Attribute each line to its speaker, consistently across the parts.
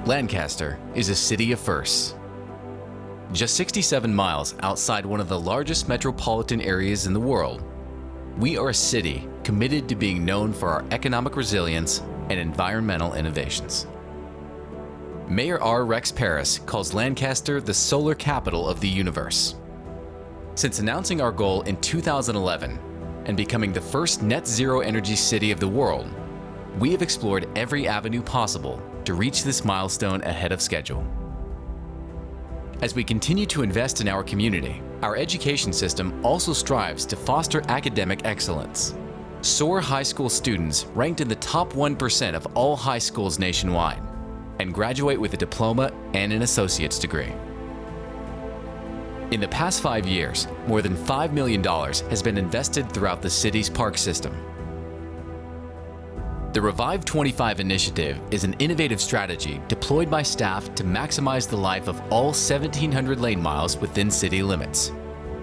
Speaker 1: Lancaster is a city of firsts. Just 67 miles outside one of the largest metropolitan areas in the world, we are a city committed to being known for our economic resilience and environmental innovations. Mayor R. Rex Parris calls Lancaster the solar capital of the universe. Since announcing our goal in 2011 and becoming the first net zero energy city of the world, we have explored every avenue possible to reach this milestone ahead of schedule. As we continue to invest in our community, our education system also strives to foster academic excellence. SOAR high school students ranked in the top 1% of all high schools nationwide and graduate with a diploma and an associate's degree. In the past 5 years, more than $5 million has been invested throughout the city's park system. The Revive 25 initiative is an innovative strategy deployed by staff to maximize the life of all 1,700 lane miles within city limits.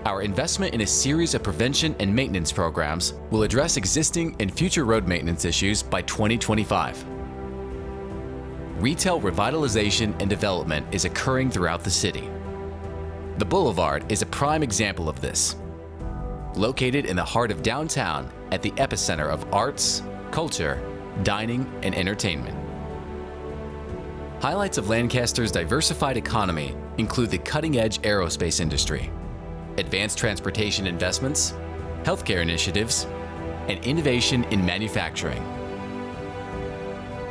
Speaker 1: Our investment in a series of prevention and maintenance programs will address existing and future road maintenance issues by 2025. Retail revitalization and development is occurring throughout the city. The Boulevard is a prime example of this. Located in the heart of downtown at the epicenter of arts, culture, dining, and entertainment. Highlights of Lancaster's diversified economy include the cutting-edge aerospace industry, advanced transportation investments, healthcare initiatives, and innovation in manufacturing.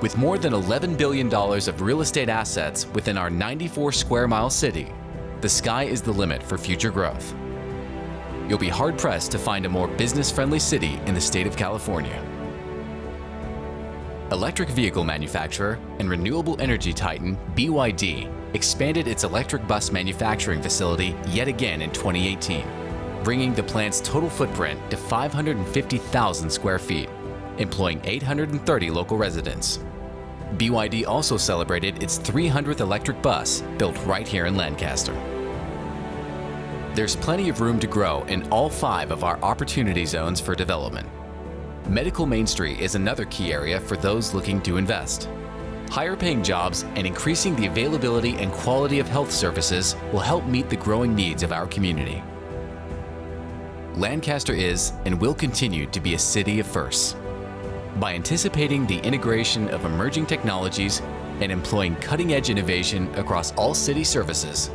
Speaker 1: With more than $11 billion of real estate assets within our 94 square mile city, the sky is the limit for future growth. You'll be hard-pressed to find a more business-friendly city in the state of California. Electric vehicle manufacturer and renewable energy titan BYD expanded its electric bus manufacturing facility yet again in 2018, bringing the plant's total footprint to 550,000 square feet, employing 830 local residents. BYD also celebrated its 300th electric bus built right here in Lancaster. There's plenty of room to grow in all 5 of our opportunity zones for development. Medical Main Street is another key area for those looking to invest. Higher paying jobs and increasing the availability and quality of health services will help meet the growing needs of our community. Lancaster is and will continue to be a city of firsts. By anticipating the integration of emerging technologies and employing cutting-edge innovation across all city services,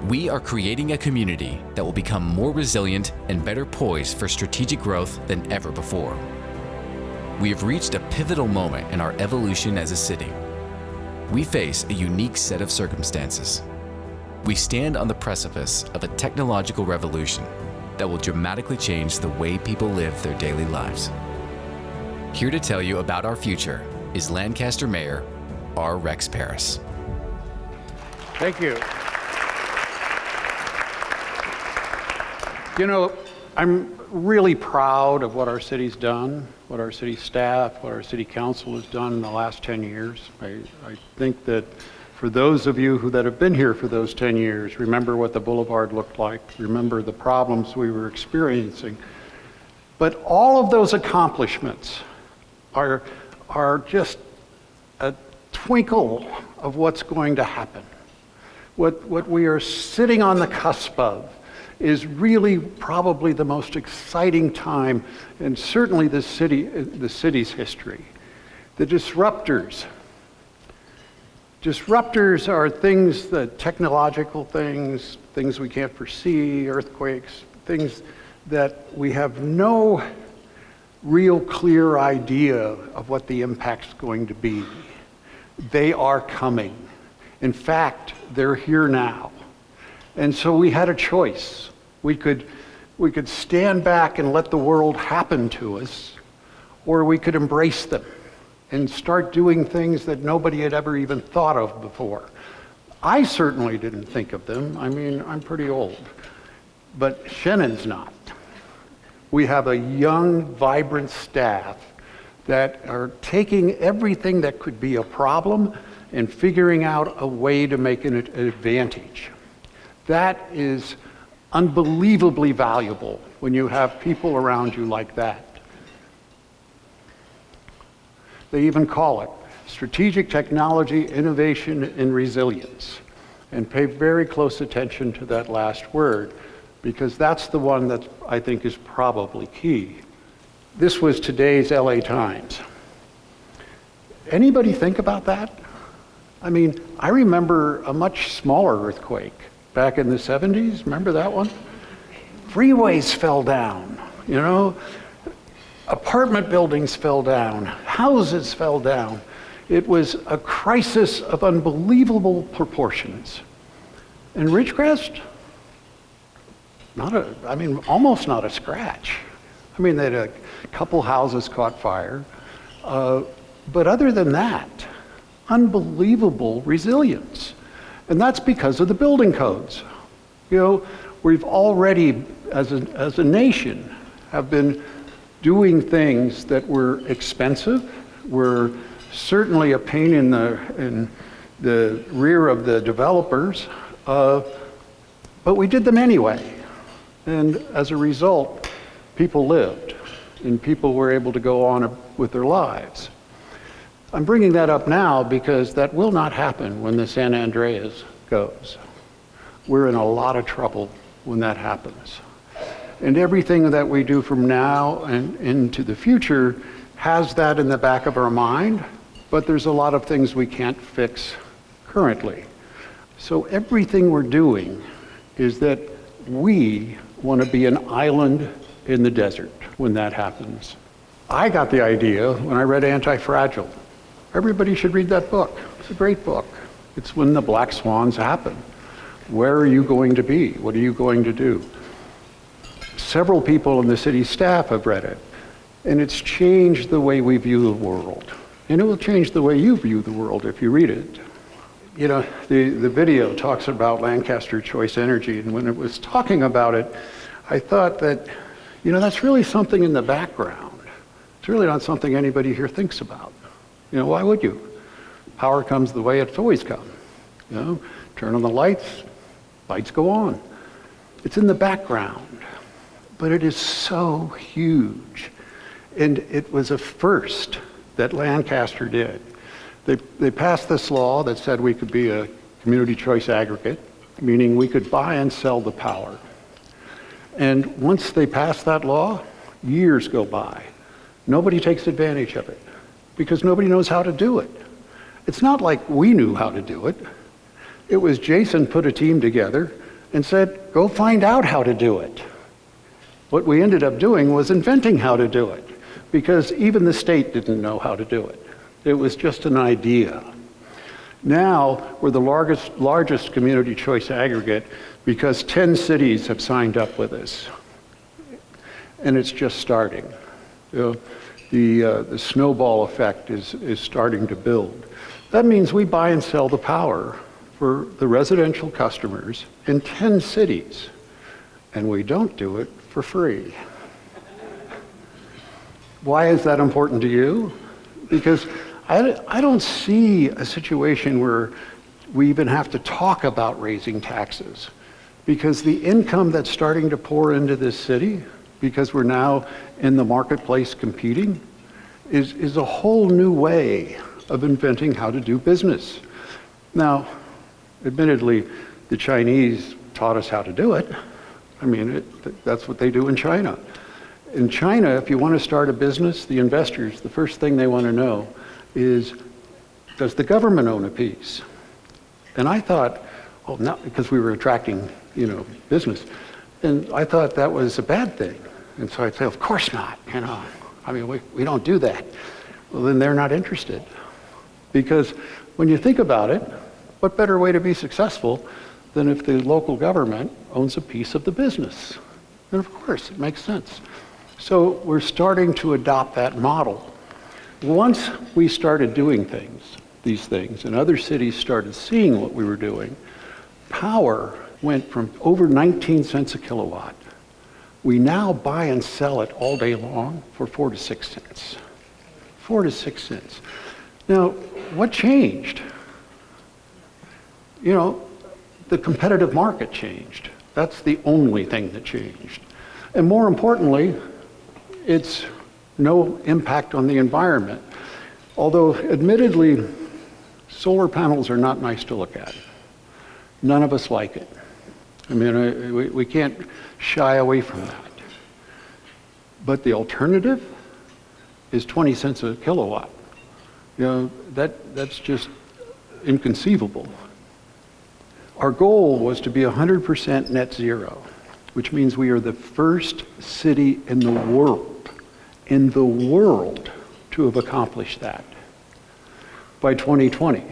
Speaker 1: we are creating a community that will become more resilient and better poised for strategic growth than ever before. We have reached a pivotal moment in our evolution as a city. We face a unique set of circumstances. We stand on the precipice of a technological revolution that will dramatically change the way people live their daily lives. Here to tell you about our future is Lancaster Mayor R. Rex Parris.
Speaker 2: Thank you. You know, I'm really proud of what our city's done, what our city staff, what our city council has done in the last 10 years. I think that for those of you that have been here for those 10 years, remember what the Boulevard looked like, remember the problems we were experiencing. But all of those accomplishments are just a twinkle of what's going to happen. What we are sitting on the cusp of is really probably the most exciting time in certainly the city's history. The disruptors. Disruptors are things, technological things we can't foresee, earthquakes, things that we have no real clear idea of what the impact's going to be. They are coming. In fact, they're here now. And so we had a choice. We could stand back and let the world happen to us, or we could embrace them and start doing things that nobody had ever even thought of before. I certainly didn't think of them. I mean, I'm pretty old, but Shannon's not. We have a young, vibrant staff that are taking everything that could be a problem and figuring out a way to make it an advantage. That is unbelievably valuable when you have people around you like that. They even call it strategic technology, innovation, and resilience. And pay very close attention to that last word, because that's the one that I think is probably key. This was today's LA Times. Anybody think about that? I mean, I remember a much smaller earthquake back in the 70s. Remember that one? Freeways fell down, you know? Apartment buildings fell down, houses fell down. It was a crisis of unbelievable proportions. And Ridgecrest, almost not a scratch. I mean, they had a couple houses caught fire, but other than that, unbelievable resilience. And that's because of the building codes. You know, we've already, as a nation, have been doing things that were expensive, were certainly a pain in the rear of the developers, but we did them anyway. And as a result, people lived, and people were able to go on with their lives. I'm bringing that up now because that will not happen when the San Andreas goes. We're in a lot of trouble when that happens. And everything that we do from now and into the future has that in the back of our mind, but there's a lot of things we can't fix currently. So everything we're doing is that we want to be an island in the desert when that happens. I got the idea when I read Anti-Fragile. Everybody should read that book. It's a great book. It's when the black swans happen. Where are you going to be? What are you going to do? Several people in the city staff have read it, and it's changed the way we view the world. And it will change the way you view the world if you read it. You know, the video talks about Lancaster Choice Energy, and when it was talking about it, I thought that, you know, that's really something in the background. It's really not something anybody here thinks about. You know, why would you? Power comes the way it's always come. You know, turn on the lights, lights go on. It's in the background, but it is so huge. And it was a first that Lancaster did. They passed this law that said we could be a community choice aggregate, meaning we could buy and sell the power. And once they passed that law, years go by. Nobody takes advantage of it because nobody knows how to do it. It's not like we knew how to do it. It was Jason put a team together and said, go find out how to do it. What we ended up doing was inventing how to do it because even the state didn't know how to do it. It was just an idea. Now, we're the largest community choice aggregate because 10 cities have signed up with us. And it's just starting. You know, the snowball effect is starting to build. That means we buy and sell the power for the residential customers in 10 cities. And we don't do it for free. Why is that important to you? Because I don't see a situation where we even have to talk about raising taxes, because the income that's starting to pour into this city, because we're now in the marketplace competing, is a whole new way of inventing how to do business. Now, admittedly, the Chinese taught us how to do it. I mean, that's what they do in China. In China, if you want to start a business, the investors, the first thing they want to know is, does the government own a piece? And I thought, well, not because we were attracting, you know, business. And I thought that was a bad thing. And so I'd say, of course not, you know. I mean, we don't do that. Well, then they're not interested. Because when you think about it, what better way to be successful than if the local government owns a piece of the business? And of course, it makes sense. So we're starting to adopt that model. Once we started doing these things, and other cities started seeing what we were doing, power went from over 19 cents a kilowatt. We now buy and sell it all day long for 4 to 6 cents. 4 to 6 cents. Now, what changed? You know, the competitive market changed. That's the only thing that changed. And more importantly, it's no impact on the environment. Although, admittedly, solar panels are not nice to look at. None of us like it. I mean, we can't shy away from that. But the alternative is 20 cents a kilowatt. You know, that's just inconceivable. Our goal was to be 100% net zero, which means we are the first city in the world, to have accomplished that by 2020.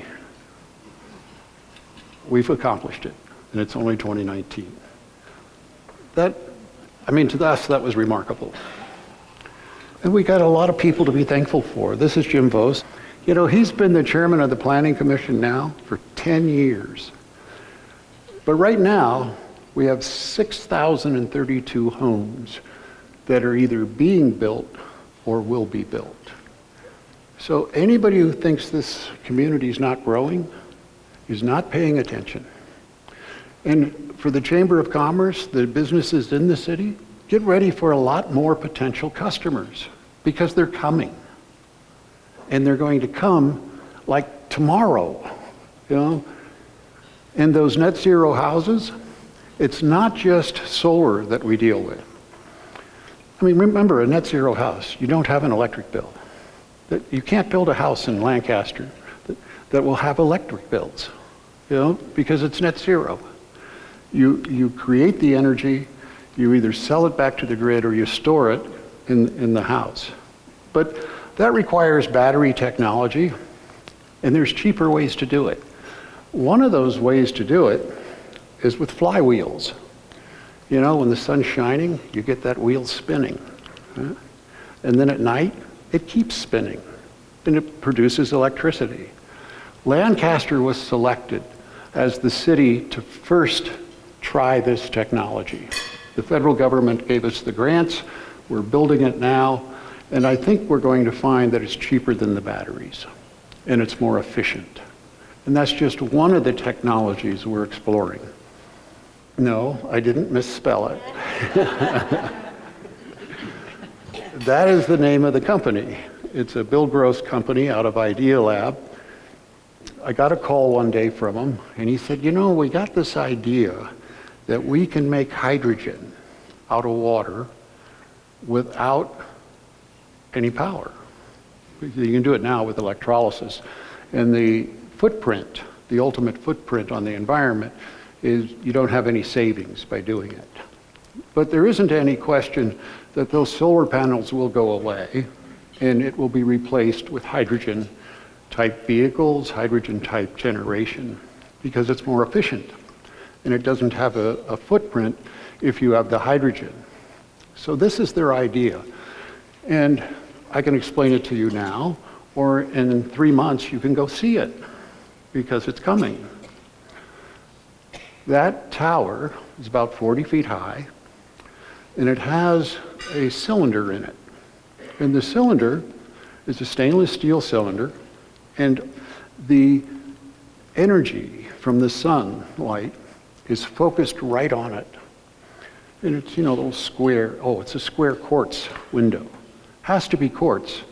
Speaker 2: We've accomplished it, and it's only 2019. To us, that was remarkable. And we got a lot of people to be thankful for. This is Jim Vos. You know, he's been the chairman of the Planning Commission now for 10 years. But right now, we have 6,032 homes that are either being built or will be built. So anybody who thinks this community is not growing is not paying attention. And for the Chamber of Commerce, the businesses in the city, get ready for a lot more potential customers because they're coming. And they're going to come like tomorrow, you know? And those net zero houses, it's not just solar that we deal with. I mean, remember, a net zero house, you don't have an electric bill. You can't build a house in Lancaster that will have electric bills, you know, because it's net zero. You create the energy, you either sell it back to the grid or you store it in the house. But that requires battery technology, and there's cheaper ways to do it. One of those ways to do it is with flywheels. You know, when the sun's shining, you get that wheel spinning. Huh? And then at night, it keeps spinning, and it produces electricity. Lancaster was selected as the city to first try this technology. The federal government gave us the grants, we're building it now, and I think we're going to find that it's cheaper than the batteries, and it's more efficient. And that's just one of the technologies we're exploring. No, I didn't misspell it. That is the name of the company. It's a Bill Gross company out of Idea Lab. I got a call one day from him, and he said, you know, we got this idea that we can make hydrogen out of water without any power. You can do it now with electrolysis. And the footprint, the ultimate footprint on the environment, is you don't have any savings by doing it. But there isn't any question that those solar panels will go away, and it will be replaced with hydrogen-type vehicles, hydrogen-type generation, because it's more efficient. And it doesn't have a footprint if you have the hydrogen. So this is their idea. And I can explain it to you now, or in 3 months you can go see it, because it's coming. That tower is about 40 feet high, and it has a cylinder in it. And the cylinder is a stainless steel cylinder, and the energy from the sunlight is focused right on it. And it's, you know, a little square, it's a square quartz window. Has to be quartz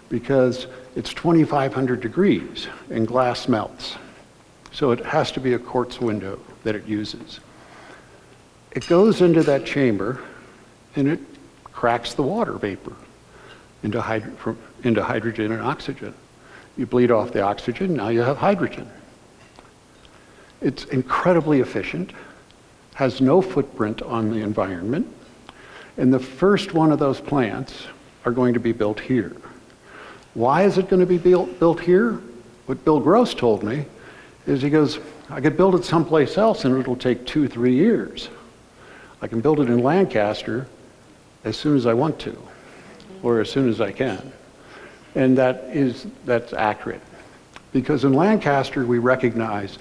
Speaker 2: because it's 2,500 degrees and glass melts. So it has to be a quartz window that it uses. It goes into that chamber and it cracks the water vapor into hydrogen and oxygen. You bleed off the oxygen, now you have hydrogen. It's incredibly efficient, has no footprint on the environment, and the first one of those plants are going to be built here. Why is it going to be built here? What Bill Gross told me is he goes, I could build it someplace else and it'll take 2-3 years. I can build it in Lancaster as soon as I want to, or as soon as I can. And that's accurate. Because in Lancaster, we recognize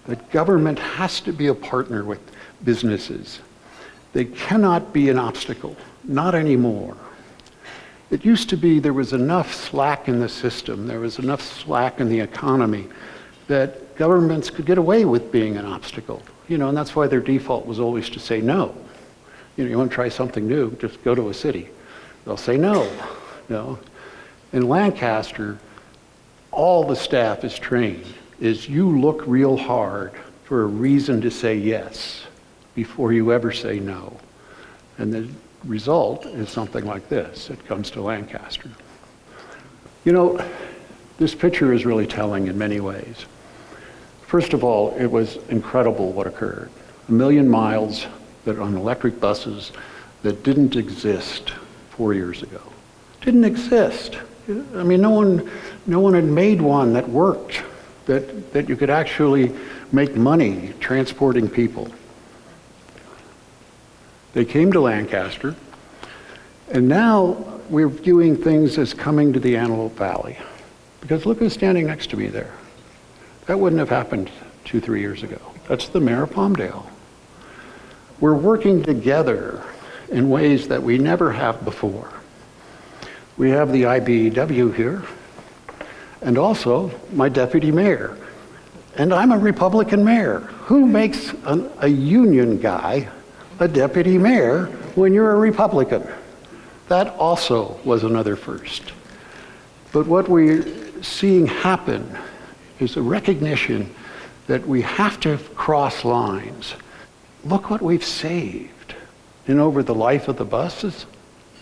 Speaker 2: that government has to be a partner with businesses. They cannot be an obstacle, not anymore. It used to be there was enough slack in the system, there was enough slack in the economy that governments could get away with being an obstacle. You know, and that's why their default was always to say no. You know, you want to try something new, just go to a city. They'll say no. You know? In Lancaster, all the staff is trained is you look real hard for a reason to say yes before you ever say no. And the result is something like this. It comes to Lancaster. You know, this picture is really telling in many ways. First of all, it was incredible what occurred. 1 million miles that on electric buses that didn't exist 4 years ago. Didn't exist. I mean, no one had made one that worked, that you could actually make money transporting people. They came to Lancaster, and now we're viewing things as coming to the Antelope Valley. Because look who's standing next to me there. That wouldn't have happened 2-3 years ago. That's the mayor of Palmdale. We're working together in ways that we never have before. We have the IBEW here, and also my deputy mayor. And I'm a Republican mayor. Who makes a union guy a deputy mayor when you're a Republican? That also was another first. But what we're seeing happen is a recognition that we have to cross lines. Look what we've saved. And over the life of the buses,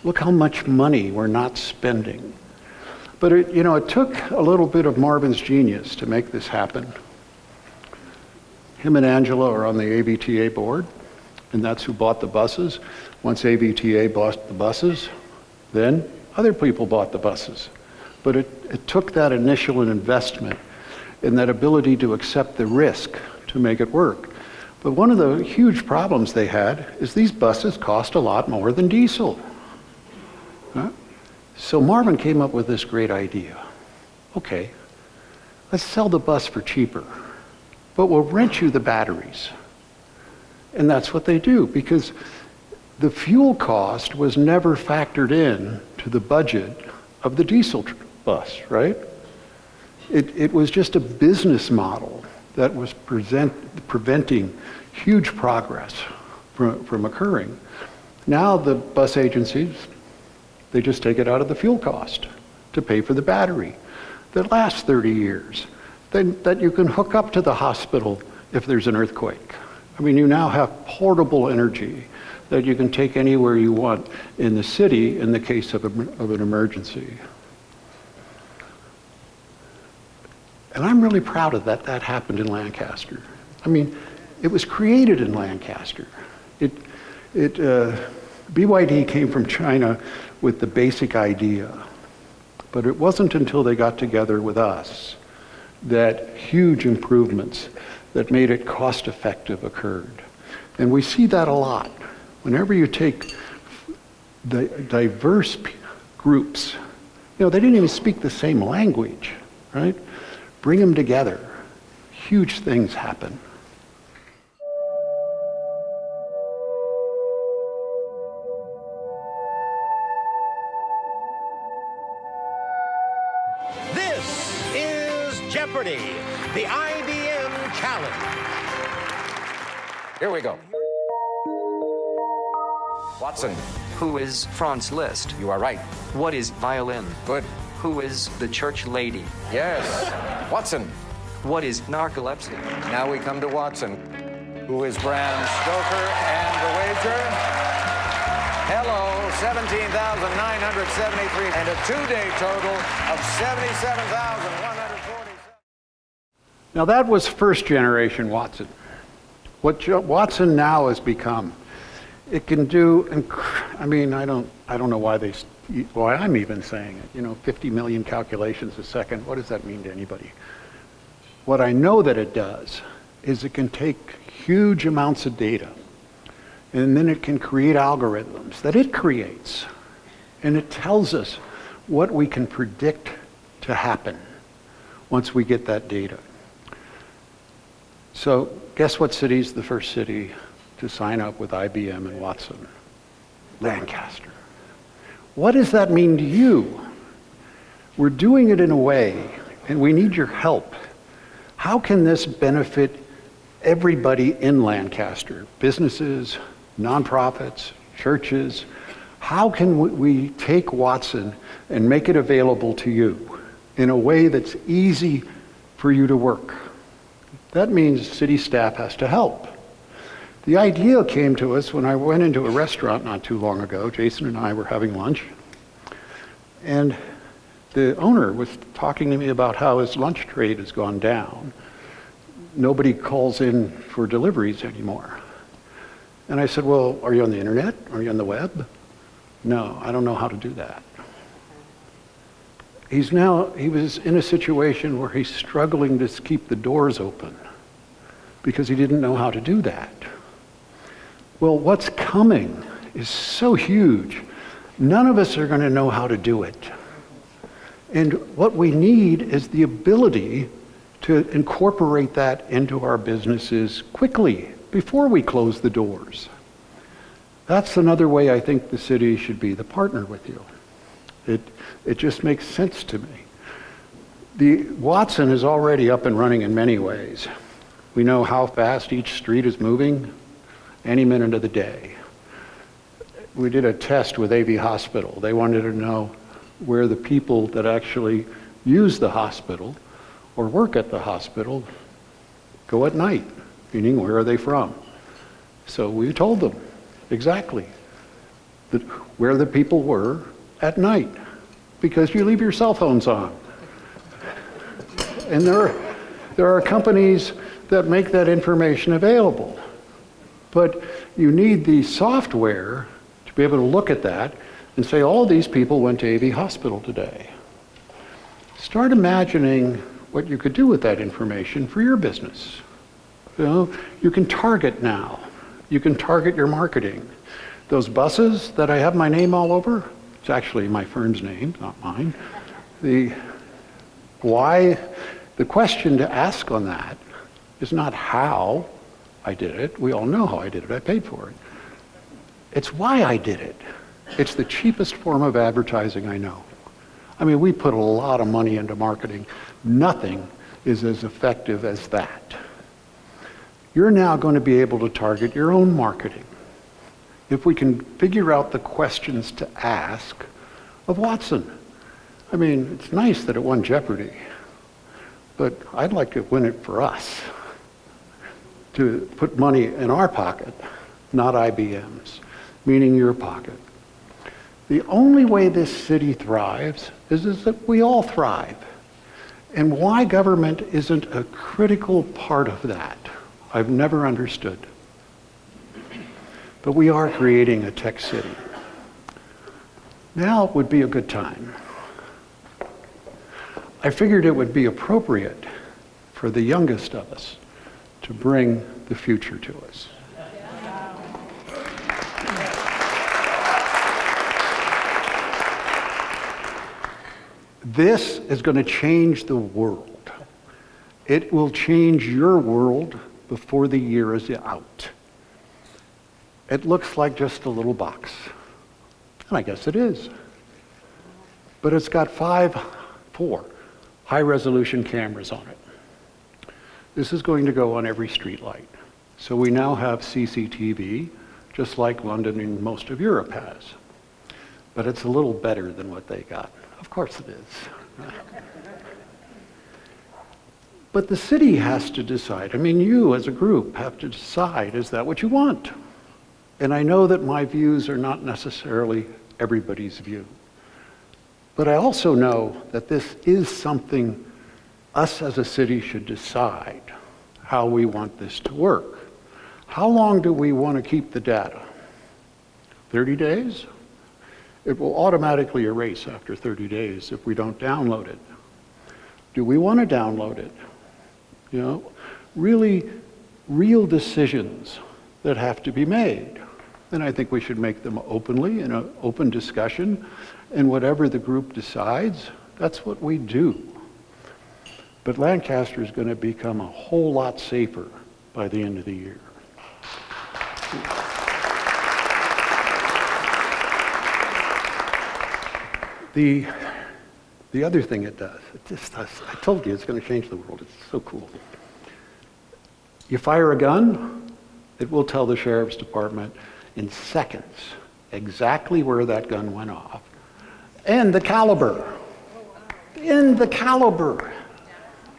Speaker 2: look how much money we're not spending. But it took a little bit of Marvin's genius to make this happen. Him and Angela are on the ABTA board, and that's who bought the buses. Once ABTA bought the buses, then other people bought the buses. But it took that initial investment and that ability to accept the risk to make it work. But one of the huge problems they had is these buses cost a lot more than diesel. Huh? So Marvin came up with this great idea. Okay, let's sell the bus for cheaper, but we'll rent you the batteries. And that's what they do, because the fuel cost was never factored in to the budget of the diesel bus, right? It was just a business model that was preventing huge progress from occurring. Now the bus agencies, they just take it out of the fuel cost to pay for the battery that lasts 30 years, that you can hook up to the hospital if there's an earthquake. I mean, you now have portable energy that you can take anywhere you want in the city in the case of an emergency. And I'm really proud of that happened in Lancaster. I mean, it was created in Lancaster. BYD came from China with the basic idea, but it wasn't until they got together with us that huge improvements that made it cost-effective occurred. And we see that a lot. Whenever you take the diverse groups, they didn't even speak the same language, right? Bring them together, huge things happen.
Speaker 3: This is Jeopardy! The IBM Challenge.
Speaker 4: Here we go. Watson.
Speaker 5: Who is Franz Liszt?
Speaker 4: You are right.
Speaker 5: What is violin?
Speaker 4: Good.
Speaker 5: Who is the church lady?
Speaker 4: Yes. Watson.
Speaker 5: What is narcolepsy?
Speaker 4: Now we come to Watson. Who is Bram Stoker? And the wager? Hello, 17,973, and a two-day total of 77,147.
Speaker 2: Now that was first generation Watson. What Watson now has become, it can do, I don't know why I'm even saying it. 50 million calculations a second, what does that mean to anybody? What I know that it does is it can take huge amounts of data, and then it can create algorithms that it creates, and it tells us what we can predict to happen once we get that data. So guess what city is the first city to sign up with IBM and Watson? Lancaster. What does that mean to you? We're doing it in a way, and we need your help. How can this benefit everybody in Lancaster? Businesses, nonprofits, churches. How can we take Watson and make it available to you? in a way that's easy for you to work. That means city staff has to help. The idea came to us when I went into a restaurant not too long ago. Jason and I were having lunch, and the owner was talking to me about how his lunch trade has gone down. Nobody calls in for deliveries anymore. And I said, well, are you on the internet? Are you on the web? No, I don't know how to do that. He was in a situation where he's struggling to keep the doors open because he didn't know how to do that. Well, what's coming is so huge. None of us are going to know how to do it. And what we need is the ability to incorporate that into our businesses quickly before we close the doors. That's another way I think the city should be the partner with you. It just makes sense to me. The Watson is already up and running in many ways. We know how fast each street is moving any minute of the day. We did a test with AV Hospital. They wanted to know where the people that actually use the hospital or work at the hospital go at night, meaning where are they from? So we told them exactly where the people were at night, because you leave your cell phones on. And there are companies that make that information available. But you need the software to be able to look at that and say, all these people went to AV Hospital today. Start imagining what you could do with that information for your business. You know, you can target now. You can target your marketing. Those buses that I have my name all over, it's actually my firm's name, not mine. The question to ask on that is not how I did it. We all know how I did it. I paid for it. It's why I did it. It's the cheapest form of advertising I know. I mean, we put a lot of money into marketing. Nothing is as effective as that. You're now going to be able to target your own marketing. If we can figure out the questions to ask of Watson. I mean, it's nice that it won Jeopardy, but I'd like to win it for us. To put money in our pocket, not IBM's, meaning your pocket. The only way this city thrives is that we all thrive. And why government isn't a critical part of that, I've never understood. But we are creating a tech city. Now would be a good time. I figured it would be appropriate for the youngest of us to bring the future to us. This is going to change the world. It will change your world before the year is out. It looks like just a little box. And I guess it is. But it's got four high-resolution cameras on it. This is going to go on every street light. So we now have CCTV, just like London and most of Europe has. But it's a little better than what they got. Of course it is. But the city has to decide. I mean, you as a group have to decide, is that what you want? And I know that my views are not necessarily everybody's view. But I also know that this is something us as a city should decide how we want this to work. How long do we want to keep the data? 30 days? It will automatically erase after 30 days if we don't download it. Do we want to download it? You know, really real decisions that have to be made. And I think we should make them openly in an open discussion. And whatever the group decides, that's what we do. But Lancaster is going to become a whole lot safer by the end of the year. The other thing it does, I told you it's going to change the world. It's so cool. You fire a gun, it will tell the sheriff's department in seconds exactly where that gun went off and the caliber. in the caliber.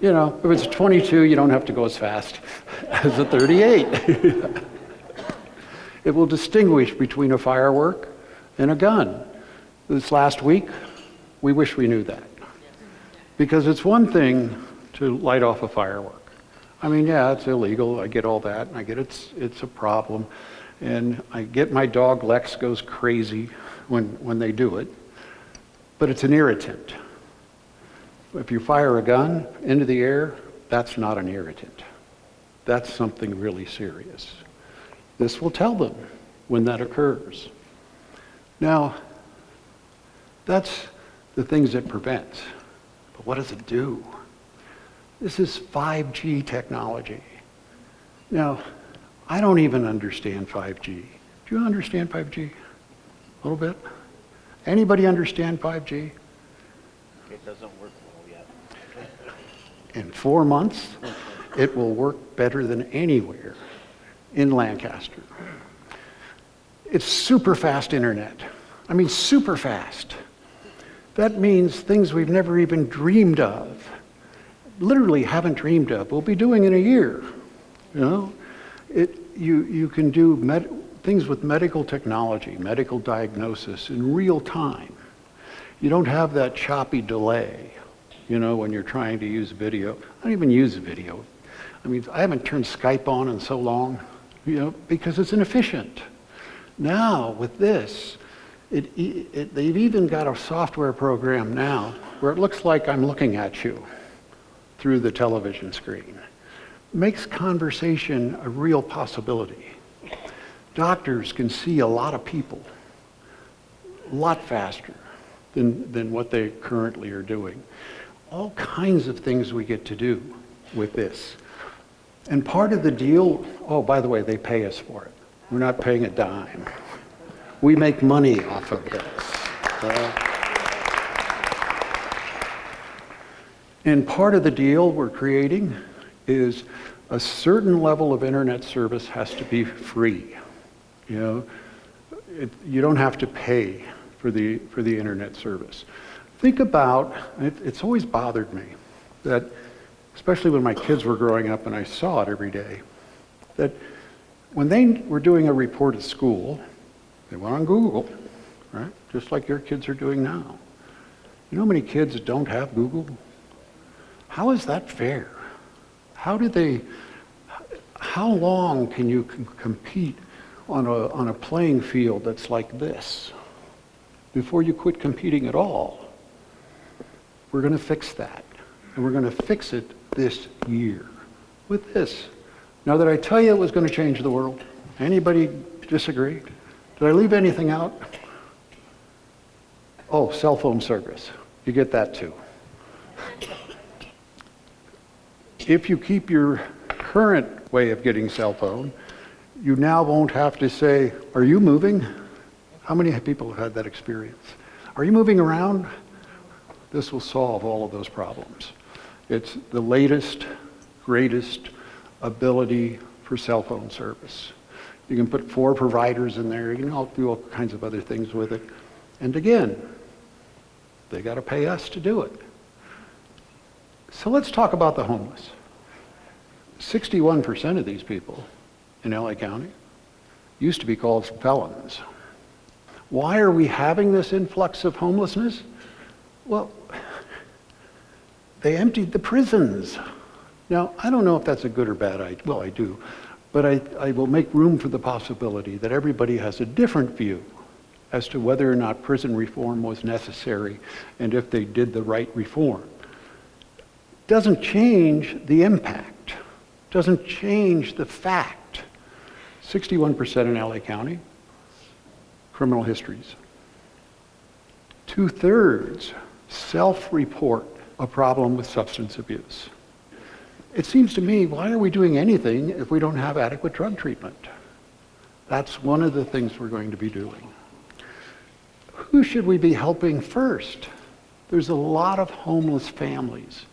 Speaker 2: You know, if it's a 22, you don't have to go as fast as a 38. It will distinguish between a firework and a gun. This last week, we wish we knew that. Because it's one thing to light off a firework. I mean, yeah, it's illegal, I get all that, and I get it's a problem. And I get my dog Lex goes crazy when they do it. But it's an irritant. If you fire a gun into the air, that's not an irritant. That's something really serious. This will tell them when that occurs. Now, that's the things it prevents. But what does it do? This is 5G technology. Now, I don't even understand 5G. Do you understand 5G? A little bit? Anybody understand 5G?
Speaker 6: It doesn't work well yet.
Speaker 2: In 4 months, it will work better than anywhere in Lancaster. It's super fast internet. I mean, super fast. That means things we've never even dreamed of, literally haven't dreamed of, we'll be doing in a year. You know, you can do things with medical technology, medical diagnosis in real time. You don't have that choppy delay, you know, when you're trying to use video. I don't even use video. I mean, I haven't turned Skype on in so long, you know, because it's inefficient. Now, with this, they've even got a software program now where it looks like I'm looking at you through the television screen. Makes conversation a real possibility. Doctors can see a lot of people a lot faster than what they currently are doing. All kinds of things we get to do with this. And part of the deal, oh, by the way, they pay us for it. We're not paying a dime. We make money off of this. And part of the deal we're creating is a certain level of internet service has to be free. You know, you don't have to pay for the internet service. Think about, it's always bothered me that, especially when my kids were growing up and I saw it every day, that when they were doing a report at school, they went on Google, right? Just like your kids are doing now. You know how many kids don't have Google? How is that fair? How long can you compete on a playing field that's like this before you quit competing at all? We're going to fix that. And we're going to fix it this year with this. Now, did I tell you it was going to change the world? Anybody disagree? Did I leave anything out? Oh, cell phone service. You get that too. If you keep your current way of getting cell phone, you now won't have to say, are you moving? How many people have had that experience? Are you moving around? This will solve all of those problems. It's the latest, greatest ability for cell phone service. You can put 4 providers in there. You can do all kinds of other things with it. And again, they got to pay us to do it. So let's talk about the homeless. 61% of these people in LA County used to be called felons. Why are we having this influx of homelessness? Well, they emptied the prisons. Now, I don't know if that's a good or bad idea. Well, I do. But I will make room for the possibility that everybody has a different view as to whether or not prison reform was necessary and if they did the right reform. Doesn't change the impact. Doesn't change the fact. 61% in LA County, criminal histories. 2/3 self-report a problem with substance abuse. It seems to me, why are we doing anything if we don't have adequate drug treatment? That's one of the things we're going to be doing. Who should we be helping first? There's a lot of homeless families,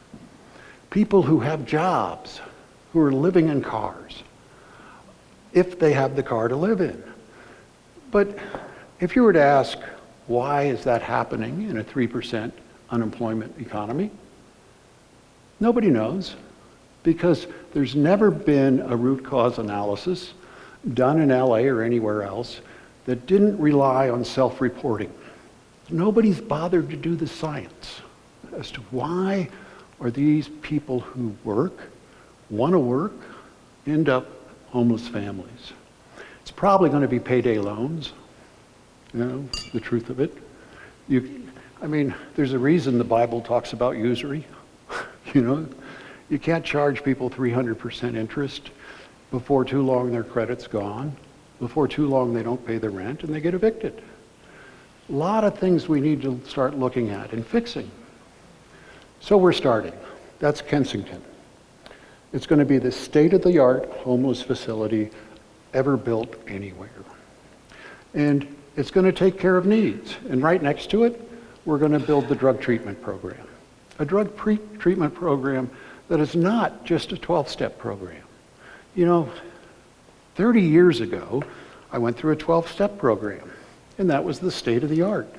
Speaker 2: people who have jobs, who are living in cars, if they have the car to live in. But if you were to ask, why is that happening in a 3% unemployment economy? Nobody knows, because there's never been a root cause analysis done in LA or anywhere else that didn't rely on self-reporting. Nobody's bothered to do the science as to why are these people who want to work, end up homeless families. It's probably going to be payday loans, the truth of it. There's a reason the Bible talks about usury. You can't charge people 300% interest. Before too long, their credit's gone. Before too long, they don't pay the rent and they get evicted. A lot of things we need to start looking at and fixing. So we're starting. That's Kensington. It's going to be the state-of-the-art homeless facility ever built anywhere. And it's going to take care of needs. And right next to it, we're going to build the drug treatment program. A drug treatment program that is not just a 12-step program. 30 years ago, I went through a 12-step program, and that was the state of the art.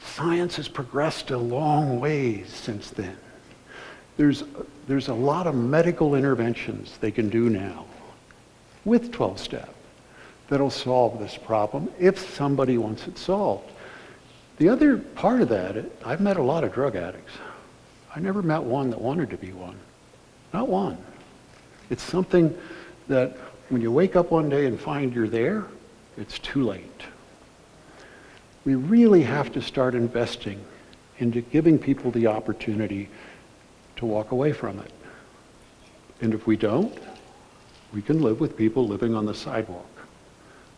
Speaker 2: Science has progressed a long ways since then. There's a lot of medical interventions they can do now with 12-step that'll solve this problem if somebody wants it solved. The other part of that, I've met a lot of drug addicts. I never met one that wanted to be one. Not one. It's something that when you wake up one day and find you're there, it's too late. We really have to start investing into giving people the opportunity to walk away from it. And if we don't, we can live with people living on the sidewalk.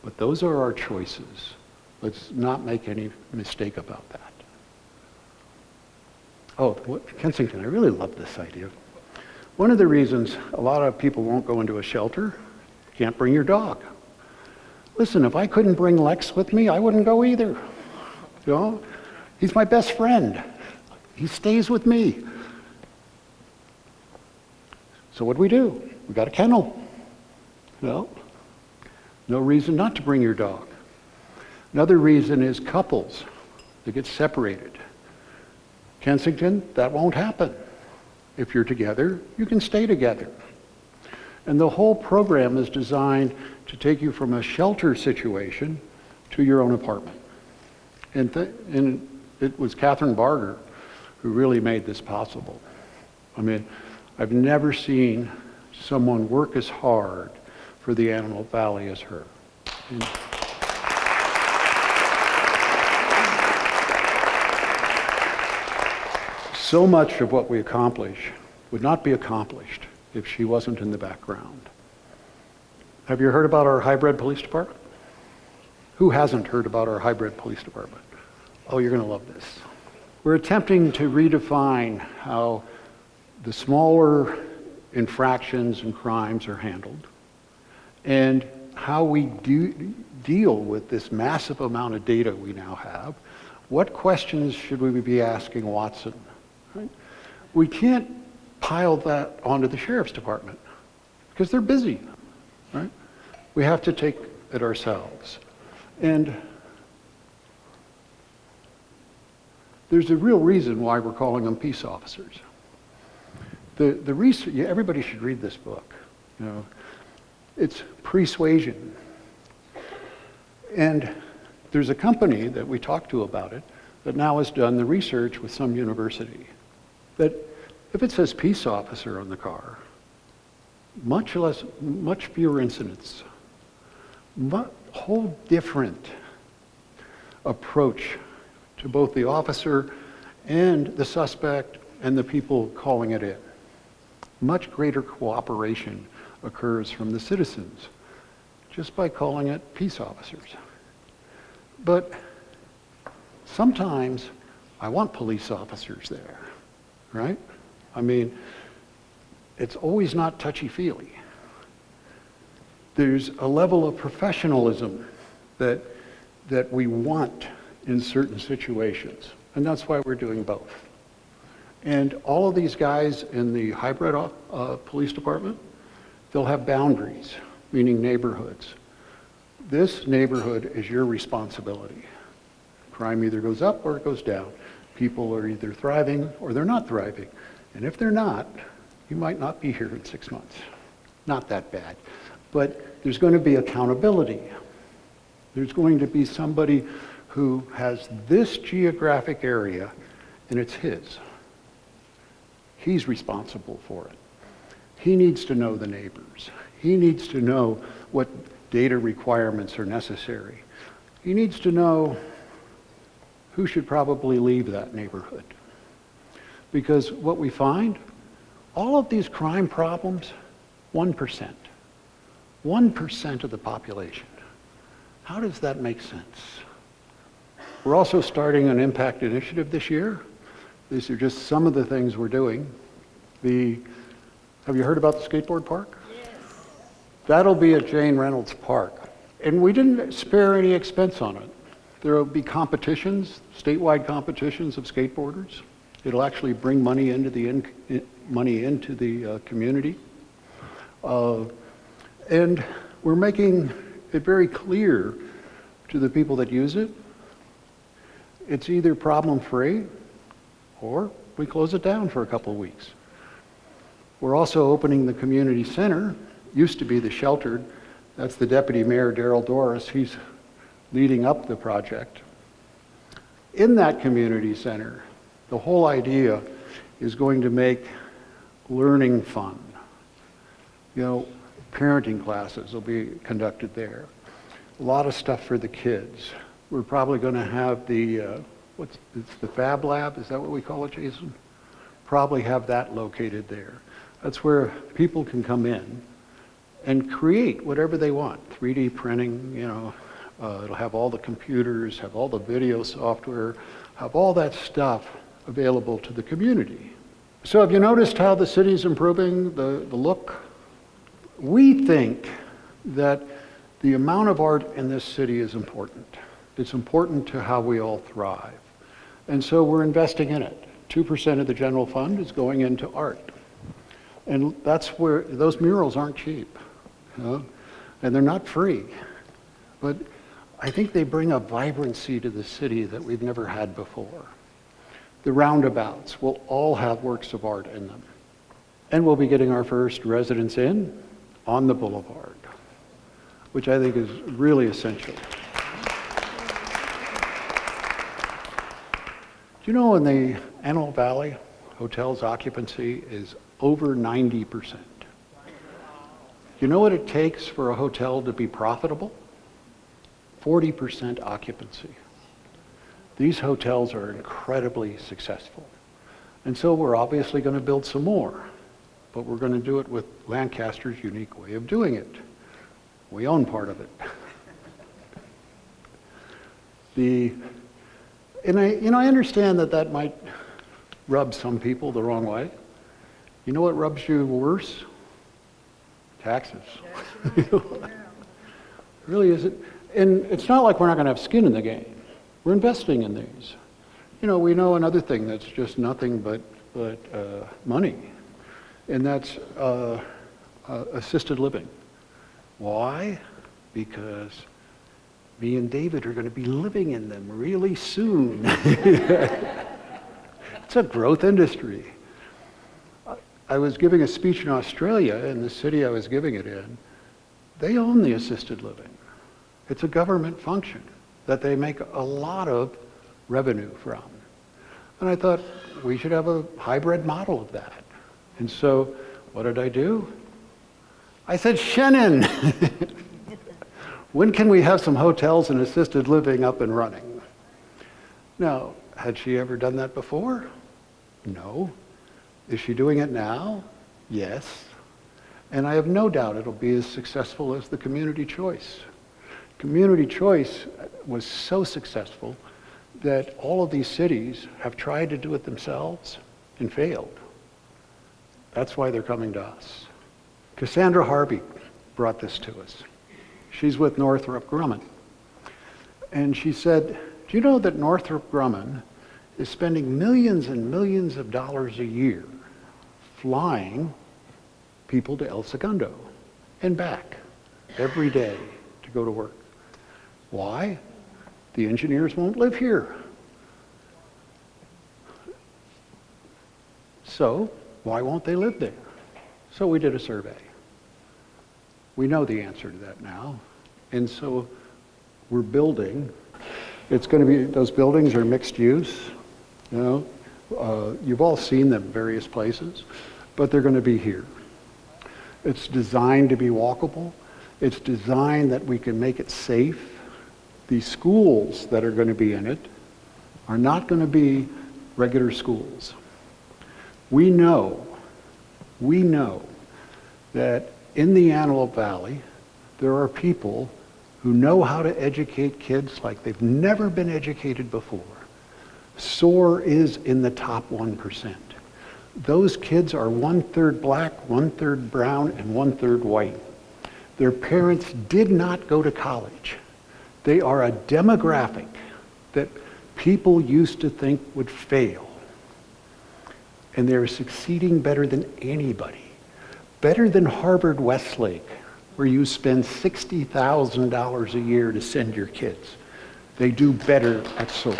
Speaker 2: But those are our choices. Let's not make any mistake about that. Kensington, I really love this idea. One of the reasons a lot of people won't go into a shelter, can't bring your dog. Listen, if I couldn't bring Lex with me, I wouldn't go either. He's my best friend. He stays with me. So what do? We got a kennel. No reason not to bring your dog. Another reason is couples that get separated. Kensington, that won't happen. If you're together, you can stay together. And the whole program is designed to take you from a shelter situation to your own apartment. And it was Catherine Barger who really made this possible. I've never seen someone work as hard for the Antelope Valley as her. So much of what we accomplish would not be accomplished if she wasn't in the background. Have you heard about our hybrid police department? Who hasn't heard about our hybrid police department? Oh, you're going to love this. We're attempting to redefine how the smaller infractions and crimes are handled and how we deal with this massive amount of data we now have. What questions should we be asking Watson? Right? We can't pile that onto the sheriff's department because they're busy. Right? We have to take it ourselves. And there's a real reason why we're calling them peace officers. The research, everybody should read this book. It's Persuasion. And there's a company that we talked to about it that now has done the research with some university that if it says peace officer on the car, much fewer incidents, whole different approach to both the officer and the suspect and the people calling it in. Much greater cooperation occurs from the citizens just by calling it peace officers. But sometimes I want police officers there, right? It's always not touchy-feely. There's a level of professionalism that we want in certain situations, and that's why we're doing both. And all of these guys in the hybrid police department, they'll have boundaries, meaning neighborhoods. This neighborhood is your responsibility. Crime either goes up or it goes down. People are either thriving or they're not thriving. And if they're not, you might not be here in 6 months. Not that bad. But there's going to be accountability. There's going to be somebody who has this geographic area and it's his. He's responsible for it. He needs to know the neighbors. He needs to know what data requirements are necessary. He needs to know who should probably leave that neighborhood. Because what we find, all of these crime problems, 1%. 1% of the population. How does that make sense? We're also starting an impact initiative this year. These are just some of the things we're doing. Have you heard about the skateboard park? Yes. That'll be at Jane Reynolds Park. And we didn't spare any expense on it. There will be competitions, statewide competitions of skateboarders. It'll actually bring money into the community. And we're making it very clear to the people that use it, it's either problem-free or we close it down for a couple of weeks. We're also opening the community center, used to be the sheltered. That's the Deputy Mayor, Darrell Doris. He's leading up the project. In that community center, the whole idea is going to make learning fun. You know, parenting classes will be conducted there. A lot of stuff for the kids. We're probably going to have the, it's the Fab Lab, is that what we call it, Jason? Probably have that located there. That's where people can come in and create whatever they want. 3D printing, you know, it'll have all the computers, have all the video software, have all that stuff available to the community. So have you noticed how the city's improving, the look? We think that the amount of art in this city is important. It's important to how we all thrive. And so we're investing in it. 2% of the general fund is going into art. And that's where, those murals aren't cheap, you know? And they're not free. But I think they bring a vibrancy to the city that we've never had before. The roundabouts will all have works of art in them. And we'll be getting our first Residence Inn on the boulevard, which I think is really essential. Do you know in the Antelope Valley, hotels occupancy is over 90%. You know what it takes for a hotel to be profitable? 40% occupancy. These hotels are incredibly successful. And so we're obviously going to build some more, but we're going to do it with Lancaster's unique way of doing it. We own part of it. I understand that might rub some people the wrong way. You know what rubs you worse? Taxes. It really isn't. And it's not like we're not going to have skin in the game. We're investing in these. You know, we know another thing that's just nothing but money, and that's assisted living. Why? Because me and David are going to be living in them really soon. It's a growth industry. I was giving a speech in Australia, in the city I was giving it in. They own the assisted living. It's a government function that they make a lot of revenue from. And I thought we should have a hybrid model of that. And so what did I do? I said, Shannon, when can we have some hotels and assisted living up and running? Now, had she ever done that before? No. Is she doing it now? Yes. And I have no doubt it'll be as successful as the community choice. Community choice was so successful that all of these cities have tried to do it themselves and failed. That's why they're coming to us. Cassandra Harvey brought this to us. She's with Northrop Grumman. And she said, do you know that Northrop Grumman is spending millions and millions of dollars a year flying people to El Segundo and back every day to go to work? Why? The engineers won't live here. So why won't they live there? So we did a survey. We know the answer to that now. And so we're building. It's going to be, those buildings are mixed use. You know, you've all seen them various places, but they're going to be here. It's designed to be walkable. It's designed that we can make it safe. The schools that are going to be in it are not going to be regular schools. We know that in the Antelope Valley, there are people who know how to educate kids like they've never been educated before. SOAR is in the top 1%. Those kids are 1/3 black, 1/3 brown, and 1/3 white. Their parents did not go to college. They are a demographic that people used to think would fail. And they're succeeding better than anybody. Better than Harvard Westlake, where you spend $60,000 a year to send your kids. They do better at SOAR.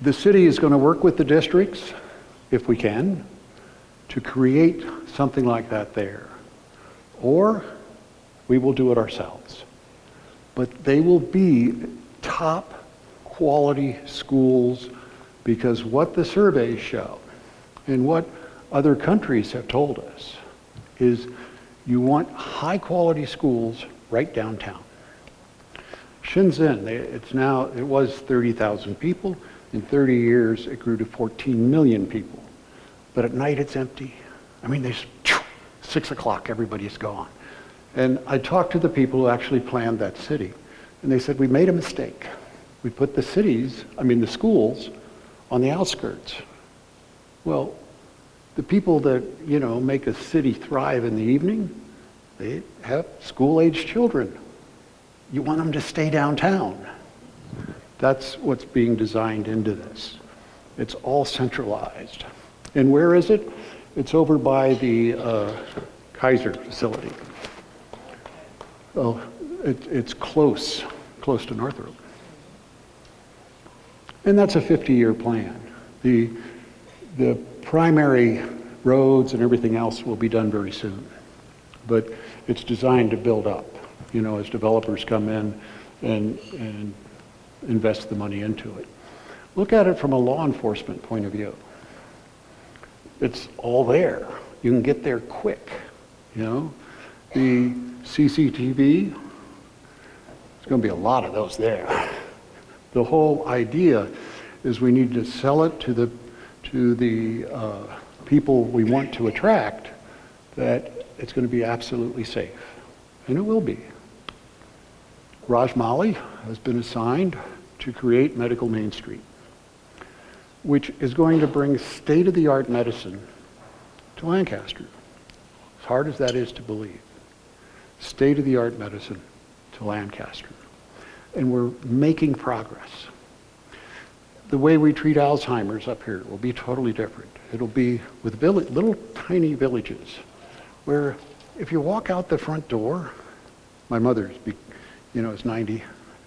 Speaker 2: The city is going to work with the districts, if we can, to create something like that there. Or we will do it ourselves. But they will be top quality schools, because what the surveys show and what other countries have told us is you want high quality schools right downtown. Shenzhen, it was 30,000 people. In 30 years, it grew to 14 million people. But at night, it's empty. I mean, 6 o'clock, everybody's gone. And I talked to the people who actually planned that city, and they said, we made a mistake. We put the schools on the outskirts. Well, the people that, make a city thrive in the evening, they have school-aged children. You want them to stay downtown. That's what's being designed into this. It's all centralized. And where is it? It's over by the Kaiser facility. Well, it's close to Northrop. And that's a 50-year plan. The primary roads and everything else will be done very soon. But it's designed to build up, as developers come in and invest the money into it. Look at it from a law enforcement point of view. It's all there. You can get there quick, The CCTV, there's going to be a lot of those there. The whole idea is we need to sell it to the people we want to attract, that it's going to be absolutely safe. And it will be. Rajmali has been assigned to create Medical Main Street, which is going to bring state-of-the-art medicine to Lancaster. As hard as that is to believe. State-of-the-art medicine to Lancaster. And we're making progress. The way we treat Alzheimer's up here will be totally different. It'll be with little tiny villages where if you walk out the front door, my mother's is 90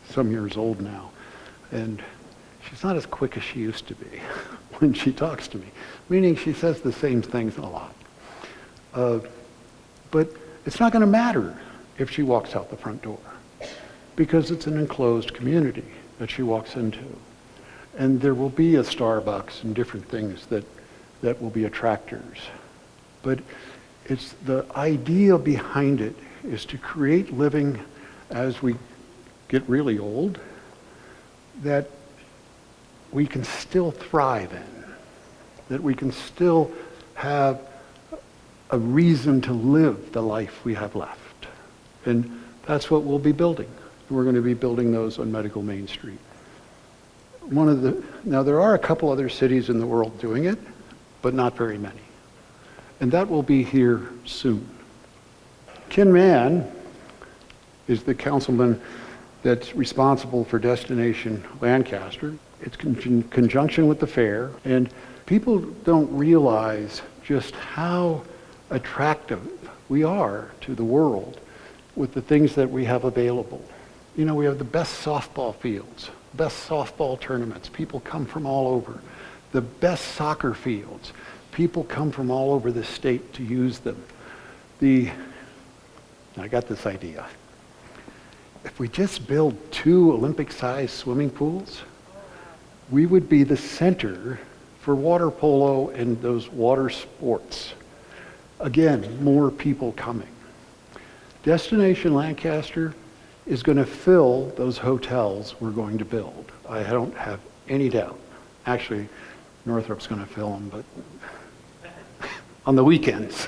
Speaker 2: some years old now, and she's not as quick as she used to be when she talks to me, meaning she says the same things a lot. But it's not going to matter if she walks out the front door, because it's an enclosed community that she walks into. And there will be a Starbucks and different things that will be attractors. But it's the idea behind it is to create living as we get really old that we can still thrive in, that we can still have a reason to live the life we have left. And that's what we'll be building. We're going to be building those on Medical Main Street. Now there are a couple other cities in the world doing it, but not very many. And that will be here soon. Ken Mann is the councilman that's responsible for Destination Lancaster. It's in conjunction with the fair, and people don't realize just how attractive we are to the world with the things that we have available. We have the best softball fields best softball tournaments. People come from all over. The best soccer fields. People come from all over the state to use them. I got this idea. If we just build 2 Olympic-sized swimming pools, we would be the center for water polo and those water sports. Again, more people coming. Destination Lancaster is going to fill those hotels we're going to build. I don't have any doubt. Actually, Northrop's going to fill them, but on the weekends.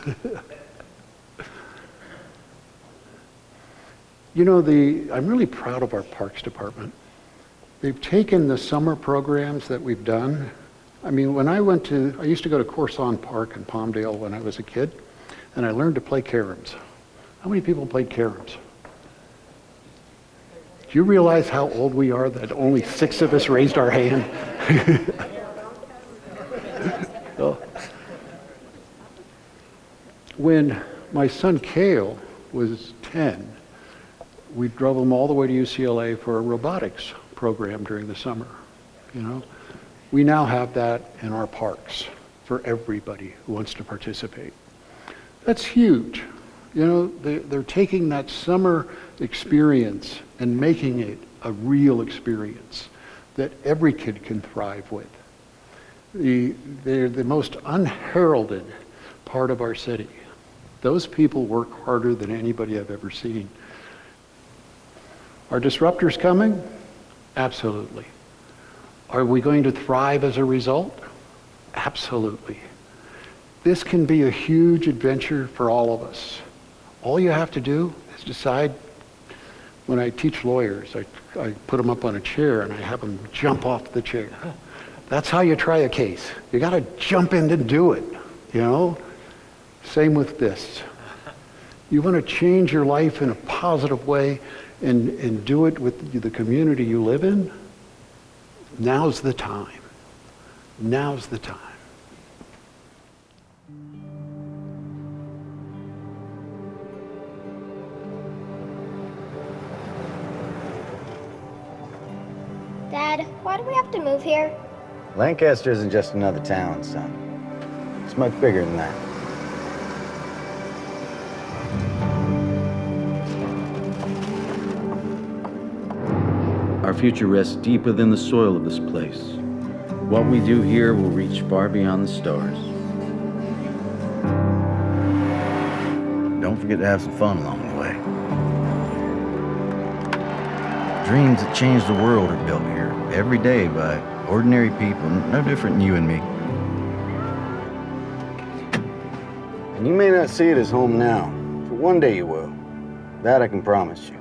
Speaker 2: You know, I'm really proud of our Parks Department. They've taken the summer programs that we've done. I mean, I used to go to Corson Park in Palmdale when I was a kid, and I learned to play caroms. How many people played caroms? Do you realize how old we are that only 6 of us raised our hand? Oh. When my son Cale was 10, we drove him all the way to UCLA for a robotics program during the summer. You know, we now have that in our parks for everybody who wants to participate. That's huge. You know, they're taking that summer experience and making it a real experience that every kid can thrive with. They're the most unheralded part of our city. Those people work harder than anybody I've ever seen. Are disruptors coming? Absolutely. Are we going to thrive as a result? Absolutely. This can be a huge adventure for all of us. All you have to do is decide. When I teach lawyers, I put them up on a chair and I have them jump off the chair. That's how you try a case. You got to jump in and do it, you know? Same with this. You want to change your life in a positive way and do it with the community you live in? Now's the time. Now's the time.
Speaker 7: Dad, why do we have to move here?
Speaker 8: Lancaster isn't just another town, son. It's much bigger than that.
Speaker 9: Our future rests deep within the soil of this place. What we do here will reach far beyond the stars.
Speaker 8: Don't forget to have some fun along the way. Dreams that change the world are built here every day by ordinary people, no different than you and me. And you may not see it as home now, but one day you will. That I can promise you.